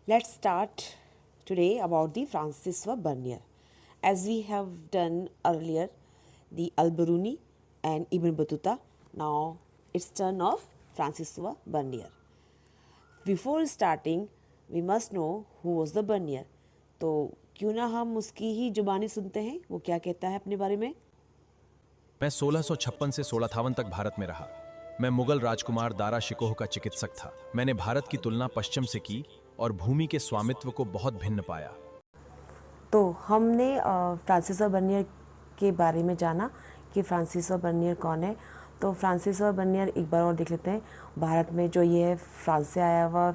Let's start today about the Francois Bernier. As we have done earlier, the Al-Biruni and Ibn Battuta, now it's turn of Francois Bernier. Before starting, we must know who was the Bernier. तो क्यों ना हम उसकी ही जुबानी सुनते हैं, वो क्या कहता है अपने बारे में। मैं 1656 से 1658 तक भारत में रहा। मैं मुगल राजकुमार दारा शिकोह का चिकित्सक था। मैंने भारत की तुलना पश्चिम से की और भूमि के स्वामित्व को बहुत भिन्न पाया। तो हमने फ्रांसिस बर्नियर के बारे में जाना कि फ्रांसिस बर्नियर कौन है। तो फ्रांसिस बर्नियर एक बार और देख लेते हैं। भारत में जो ये है, फ्रांस से आया हुआ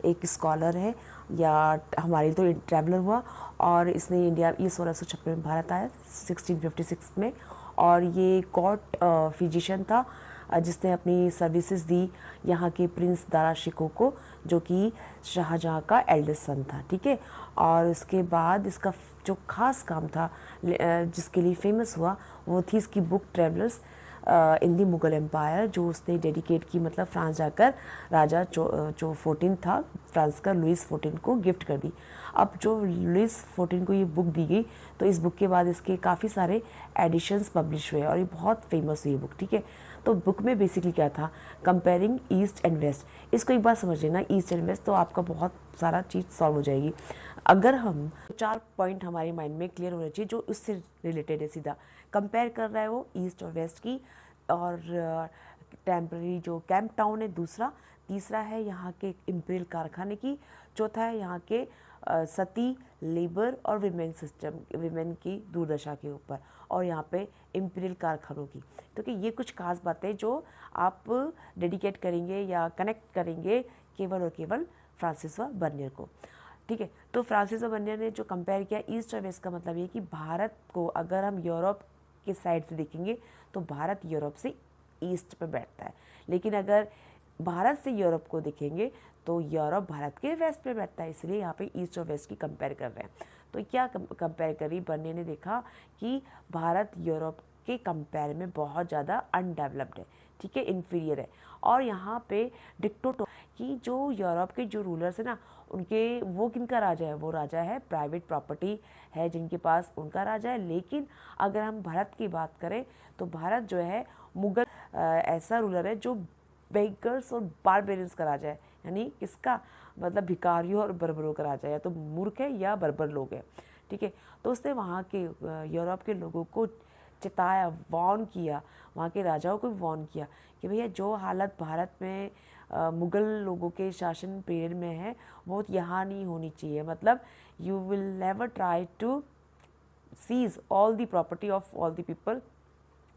एक स्कॉलर है, या हमारे तो ट्रैवलर हुआ, और इसने इंडिया, ये 1656 में भारत आया 1656 में, और ये कोर्ट फिजिशियन था जिसने अपनी सर्विसेज दी यहाँ के प्रिंस दारा शिकोह को, जो कि शाहजहाँ का एल्डेस्ट सन था। ठीक है, और उसके बाद इसका जो खास काम था जिसके लिए फेमस हुआ, वो थी इसकी book travellers in the Mughal empire, जो उसने डेडिकेट की, मतलब फ्रांस जाकर राजा जो 14 था फ्रांस का, लुइस 14 को गिफ्ट कर दी। अब जो लुइस 14 को ये बुक दी गई, तो इस बुक के बाद इसके काफ़ी सारे एडिशंस पब्लिश हुए और ये बहुत फेमस हुई बुक। ठीक है, तो बुक में बेसिकली क्या था, कंपेयरिंग ईस्ट एंड वेस्ट। इसको एक बार समझ लेना, ईस्ट एंड वेस्ट, तो आपका बहुत सारा चीज़ सॉल्व हो जाएगी। अगर हम 4 पॉइंट हमारे माइंड में क्लियर होने चाहिए जो उससे रिलेटेड है। सीधा कंपेयर कर रहा है वो ईस्ट और वेस्ट की, और टेम्पररी जो कैंप टाउन है दूसरा, तीसरा है यहाँ के इम्पीरियल कारखाने की, चौथा है यहाँ के सती, लेबर और विमेन सिस्टम, विमेन की दुर्दशा के ऊपर, और यहाँ पे इम्पीरियल कारखानों की। तो कि ये कुछ खास बातें जो आप डेडिकेट करेंगे या कनेक्ट करेंगे केवल और केवल फ्रांसिस बर्नियर को। ठीक है, तो फ्रांसिस बर्नियर ने जो कंपेयर किया ईस्ट और वेस्ट का, मतलब ये कि भारत को अगर हम यूरोप के साइड से देखेंगे तो भारत यूरोप से ईस्ट पे बैठता है, लेकिन अगर भारत से यूरोप को देखेंगे तो यूरोप भारत के वेस्ट पे बैठता है। इसलिए यहाँ पे ईस्ट और वेस्ट की कंपेयर कर रहे हैं। तो क्या कंपेयर करी, बर्नियर ने देखा कि भारत यूरोप के कंपेयर में बहुत ज़्यादा अनडेवलप्ड है, ठीक है, इन्फीरियर है। और यहाँ पे डिक्टेटोर कि जो यूरोप के जो रूलर्स है ना, उनके, वो किनका राजा है, वो राजा है प्राइवेट प्रॉपर्टी है जिनके पास, उनका राजा है। लेकिन अगर हम भारत की बात करें तो भारत जो है मुगल ऐसा रूलर है जो बेगर्स और बारबेरियंस का राजा है, यानी किसका, मतलब भिखारियों और बर्बरों का राजा है, या तो मूर्ख है या बर्बर लोग हैं। ठीक है, तो उसने वहाँ के यूरोप के लोगों को चिताया, वार्न किया, वहाँ के राजाओं को भी वार्न किया कि भैया जो हालत भारत में मुग़ल लोगों के शासन पीरियड में है वो यहाँ नहीं होनी चाहिए। मतलब you will never try to seize all the property of all the people,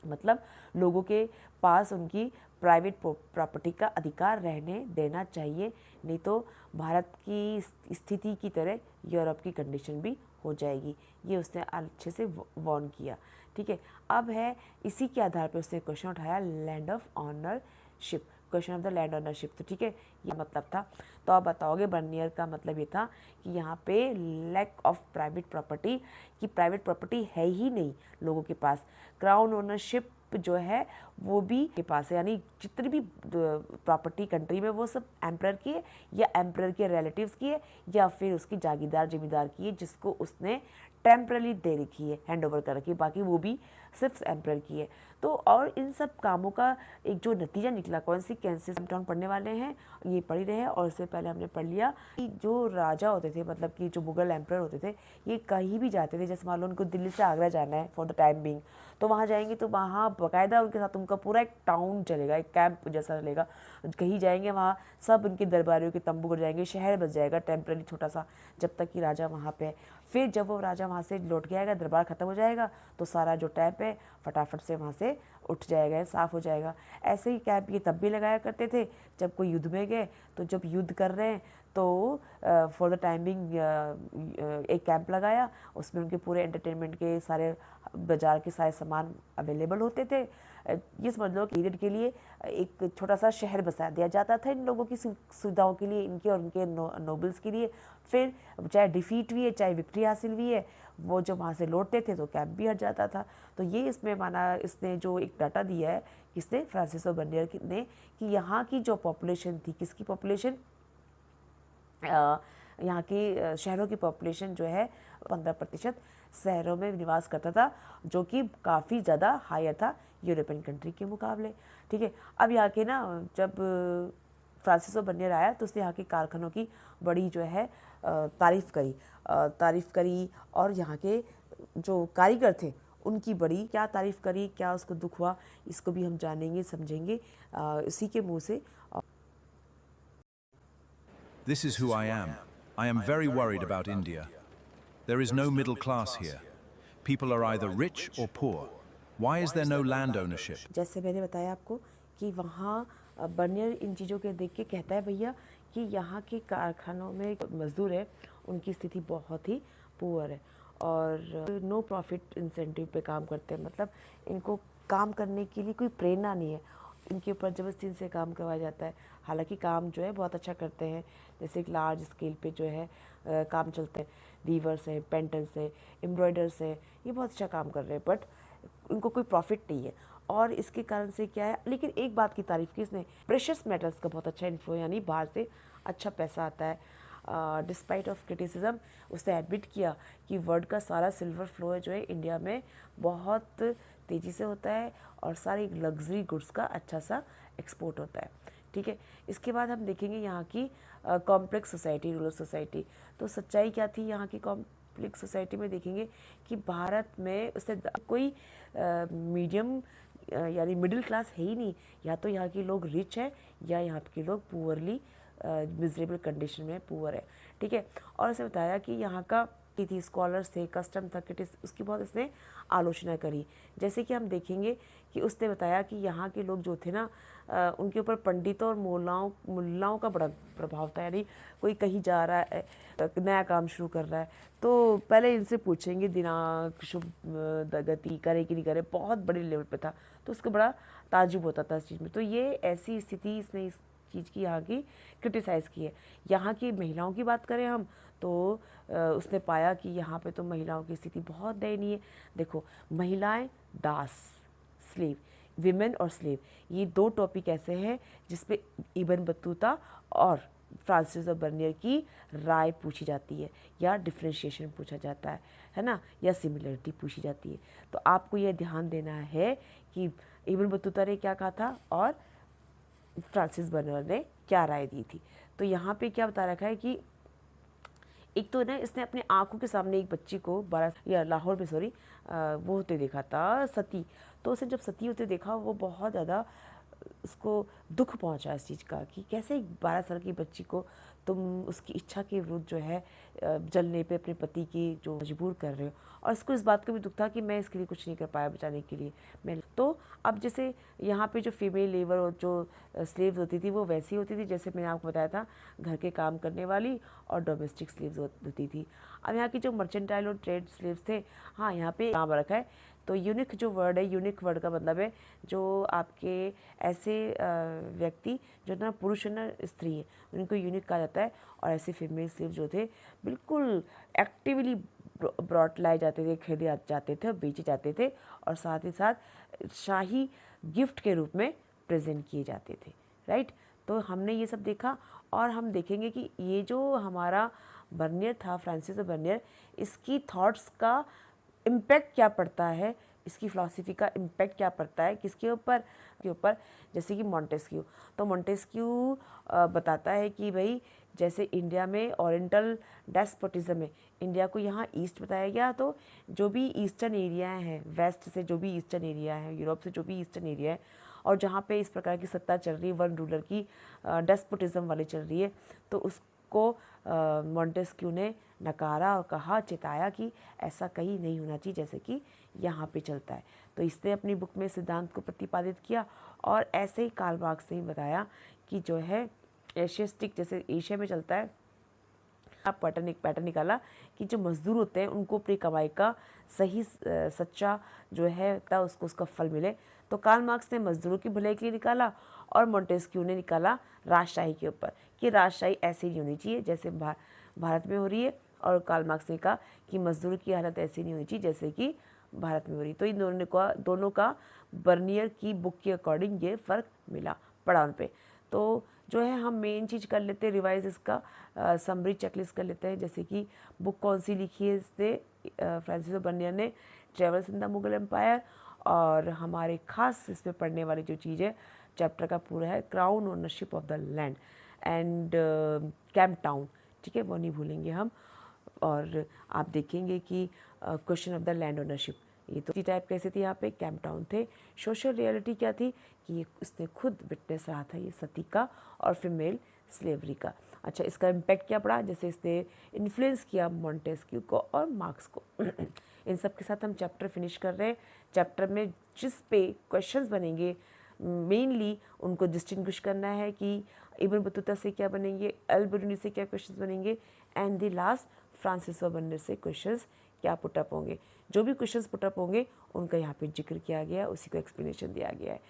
मतलब लोगों के पास उनकी प्राइवेट प्रॉपर्टी का अधिकार रहने देना चाहिए, नहीं तो भारत की स्थिति की तरह यूरोप की कंडीशन भी हो जाएगी। ये उसने अच्छे से वार्न किया। ठीक है, अब है इसी के आधार पर उसने क्वेश्चन उठाया land of ownership, question of the land ownership. तो ठीक है, ये मतलब था। तो आप बताओगे बर्नियर का मतलब ये था कि यहाँ पे लैक ऑफ प्राइवेट प्रॉपर्टी, कि प्राइवेट प्रॉपर्टी है ही नहीं लोगों के पास, क्राउन ओनरशिप जो है वो भी के पास है, यानी जितनी भी प्रॉपर्टी कंट्री में वो सब एम्परर की है या एम्परर के रिलेटिव्स की है या फिर उसकी जागीरदार जमींदार की है जिसको उसने टेम्परली दे रखी है, हैंड ओवर कर रखी है, बाकी वो भी सिर्फ एम्परर की है। तो और इन सब कामों का एक जो नतीजा निकला, कौन सी कैंसिस टाउन पढ़ने वाले हैं ये पढ़ ही रहे हैं, और इससे पहले हमने पढ़ लिया कि जो राजा होते थे, मतलब कि जो मुगल एम्परर होते थे, ये कहीं भी जाते थे, जैसे मान लो उनको दिल्ली से आगरा जाना है फॉर द टाइम बिंग, तो वहाँ जाएंगे तो वहाँ बाकायदा उनके साथ उनका पूरा एक टाउन चलेगा, एक कैंप जैसा चलेगा। कहीं जाएंगे वहाँ सब उनके दरबारियों के तंबू कर जाएंगे, शहर बस जाएगा टेम्पररी छोटा सा, जब तक कि राजा वहाँ पे है। फिर जब वो राजा वहाँ से लौट के आएगा, दरबार ख़त्म हो जाएगा, तो सारा जो टैप है फटाफट से वहाँ से उठ जाएगा, साफ़ हो जाएगा। ऐसे ही कैंप ये तब भी लगाया करते थे जब कोई युद्ध में गए, तो जब युद्ध कर रहे हैं तो फॉर द टाइमिंग एक कैंप लगाया, उसमें उनके पूरे एंटरटेनमेंट के सारे बाज़ार के सारे सामान अवेलेबल होते थे। ये समझ लो पीरियड के लिए एक छोटा सा शहर बसा दिया जाता था इन लोगों की सुविधाओं के लिए, इनके और उनके नोबल्स के लिए। फिर चाहे डिफीट हुई है चाहे विक्ट्री हासिल हुई है, वो जब वहाँ से लौटते थे तो कैंप भी हट जाता था। तो ये इसमें माना, इसने जो एक डाटा दिया है किसने, फ्रांसिस बर्नियर ने, कि यहाँ की जो पॉपुलेशन थी, किसकी पॉपुलेशन, यहाँ की शहरों की पॉपुलेशन जो है 15% शहरों में निवास करता था, जो कि काफ़ी ज़्यादा हायर था यूरोपियन कंट्री के मुकाबले। ठीक है, अब यहाँ के ना जब फ्रांसिसो बर्नियर आया तो उसने यहाँ के कारखानों की बड़ी जो है तारीफ़ करी और यहाँ के जो कारीगर थे उनकी बड़ी क्या तारीफ़ करी, क्या उसको दुख हुआ, इसको भी हम जानेंगे समझेंगे इसी के मुंह से। This is who I am. I am very worried about India. There is no middle class here. People are either rich or poor. Why is there no land ownership? जैसे मैंने बताया आपको कि वहाँ बर्नियर इन चीज़ों के देख के कहता है भैया कि यहाँ के कारखानों में मजदूर है उनकी स्थिति बहुत ही पुअर है और नो प्रॉफिट इंसेंटिव पे काम करते हैं, मतलब इनको काम करने के लिए कोई प्रेरणा नहीं है, इनके ऊपर ज़बरदस्ती से काम करवाया जाता है। हालांकि काम जो है बहुत अच्छा करते हैं, जैसे एक लार्ज स्केल पे जो है काम चलते हैं, वीवर्स हैं, पेंटर्स हैं, एम्ब्रॉयडर्स हैं, ये बहुत अच्छा काम कर रहे हैं, बट उनको कोई प्रॉफिट नहीं है। और इसके कारण से क्या है, लेकिन एक बात की तारीफ़ की इसने, प्रेशियस मेटल्स का बहुत अच्छा इन्फ्लो, यानी बाहर से अच्छा पैसा आता है। डिस्पाइट ऑफ क्रिटिसिज्म उसने एडमिट किया कि वर्ल्ड का सारा सिल्वर फ्लो है जो है इंडिया में बहुत तेज़ी से होता है और सारे लग्जरी गुड्स का अच्छा सा एक्सपोर्ट होता है। ठीक है, इसके बाद हम देखेंगे यहाँ की कॉम्प्लेक्स सोसाइटी, रूरल सोसाइटी। तो सच्चाई क्या थी यहाँ की कॉम्प्लेक्स सोसाइटी में, देखेंगे कि भारत में उससे कोई मीडियम यानी मिडिल क्लास है ही नहीं, या तो यहाँ के लोग रिच है या यहाँ के लोग पुअरली मिजरेबल कंडीशन में पुअर है। ठीक है, और उसे बताया कि यहाँ का थी स्कॉलर्स थे, कस्टम था, उसकी बहुत इसने आलोचना करी। जैसे कि हम देखेंगे कि उसने बताया कि यहाँ के लोग जो थे ना उनके ऊपर पंडितों और मुल्लाओं का बड़ा प्रभाव था, यानी कोई कहीं जा रहा है नया काम शुरू कर रहा है तो पहले इनसे पूछेंगे दिनांक शुभ गति करे कि नहीं करे, बहुत बड़े लेवल पे था, तो उसको बड़ा ताजुब होता था इस चीज़ में। तो ये ऐसी स्थिति इसने इस चीज़ की यहाँ की क्रिटिसाइज़ की है। यहाँ की महिलाओं की बात करें हम तो उसने पाया कि यहाँ पे तो महिलाओं की स्थिति बहुत दयनीय है। देखो, महिलाएं, दास, स्लेव, विमेन और स्लेव, ये दो टॉपिक ऐसे हैं जिसपे इब्न बतूता और फ्रांसिस बर्नियर की राय पूछी जाती है या डिफ्रेंशिएशन पूछा जाता है ना, या सिमिलरिटी पूछी जाती है। तो आपको यह ध्यान देना है कि इब्न बतूता ने क्या कहा था और फ्रांसिस बर्नियर ने क्या राय दी थी। तो यहाँ पे क्या बता रखा है कि एक तो ना इसने अपने आंखों के सामने एक बच्ची को लाहौर में वो होते देखा था सती। तो उसे जब सती होते देखा वो बहुत ज़्यादा उसको दुख पहुंचा इस चीज़ का कि कैसे एक 12 साल की बच्ची को तुम उसकी इच्छा के विरुद्ध जो है जलने पे अपने पति की जो मजबूर कर रहे हो। और इसको इस बात का भी दुख था कि मैं इसके लिए कुछ नहीं कर पाया बचाने के लिए मैं। तो अब जैसे यहाँ पे जो फीमेल लेबर और जो स्लेव्स होती थी वो वैसी होती थी जैसे मैंने आपको बताया था, घर के काम करने वाली और डोमेस्टिक स्लेव्स होती थी। अब यहाँ की जो मर्चेंटाइल और ट्रेड स्लेव्स थे, हाँ यहाँ पे नाम रखा है। तो यूनिक जो वर्ड है, यूनिक वर्ड का मतलब है जो आपके ऐसे व्यक्ति जो ना पुरुष है ना स्त्री है उनको यूनिक कहा जाता है। और ऐसे फीमेल स्लेव जो थे बिल्कुल एक्टिवली ब्रॉट लाए जाते थे, खरीदे जाते थे, बेचे जाते थे और साथ ही साथ शाही गिफ्ट के रूप में प्रेजेंट किए जाते थे। राइट, तो हमने ये सब देखा और हम देखेंगे कि ये जो हमारा बर्नियर था, फ्रांसिस बर्नियर, इसकी थॉट्स का इम्पैक्ट क्या पड़ता है, इसकी फ़िलासफ़ी का इम्पैक्ट क्या पड़ता है किसके ऊपर जैसे कि मॉन्टेस्क्यू। तो मॉन्टेस्क्यू बताता है कि भाई जैसे इंडिया में ओरिएंटल डेस्पोटिज्म है, इंडिया को यहाँ ईस्ट बताया गया, तो जो भी ईस्टर्न एरिया हैं, वेस्ट से जो भी ईस्टर्न एरिया है, यूरोप से जो भी ईस्टर्न एरिया है और जहाँ पे इस प्रकार की सत्ता चल रही है, वन रूलर की डेस्पोटिज्म वाली चल रही है, तो उसको मॉन्टेस्क्यू ने नकारा और कहा, चेताया कि ऐसा कहीं नहीं होना चाहिए जैसे कि यहाँ पे चलता है। तो इसने अपनी बुक में सिद्धांत को प्रतिपादित किया और ऐसे ही कार्ल मार्क्स ने बताया कि जो है एशियस्टिक जैसे एशिया में चलता है, आप एक पैटर्न निकाला कि जो मजदूर होते हैं उनको अपनी कमाई का सही सच्चा जो है उसको उसका फल मिले। तो कार्ल मार्क्स ने मजदूरों की भलाई के लिए निकाला और मॉन्टेस्क्यू ने निकाला राजशाही के ऊपर कि राजशाही ऐसी नहीं होनी चाहिए जैसे भारत में हो रही है, और कार्ल मार्क्स ने कहा कि मजदूर की हालत ऐसी नहीं होनी चाहिए जैसे कि भारत में हो रही। तो इन दोनों का बर्नियर की बुक के अकॉर्डिंग ये फ़र्क पड़ा उन पे। तो जो है हम मेन चीज़ कर लेते हैं रिवाइज इसका, समरी चेकलिस्ट कर लेते हैं। जैसे कि बुक कौन सी लिखी है इसने, फ्रांसिस बर्नियर ने, travels in the Mughal empire. और हमारे खास इसमें पढ़ने वाली जो चीज़ है चैप्टर का पूरा है crown ownership of the land and camp town, ठीक है, वो नहीं भूलेंगे हम। और आप देखेंगे कि question of the land ownership, ये तो टाइप कैसे थे, यहाँ पे कैंप टाउन थे। सोशल रियलिटी क्या थी कि ये उसने खुद विटनेस रहा था ये सती का और फीमेल स्लेवरी का। अच्छा, इसका इम्पैक्ट क्या पड़ा, जैसे इसने इन्फ्लुएंस किया मॉन्टेस्क्यू को और मार्क्स को। इन सब के साथ हम चैप्टर फिनिश कर रहे हैं। चैप्टर में जिस पे क्वेश्चंस बनेंगे मेनली उनको डिस्टिंग्विश करना है कि इब्न बतूता से क्या बनेंगे, अल बिरूनी से क्या क्वेश्चंस बनेंगे, and the last Francis Bernier से क्वेश्चंस क्या पुटअप होंगे। जो भी क्वेश्चंस पुटअप होंगे उनका यहाँ पे जिक्र किया गया है, उसी को एक्सप्लेनेशन दिया गया है।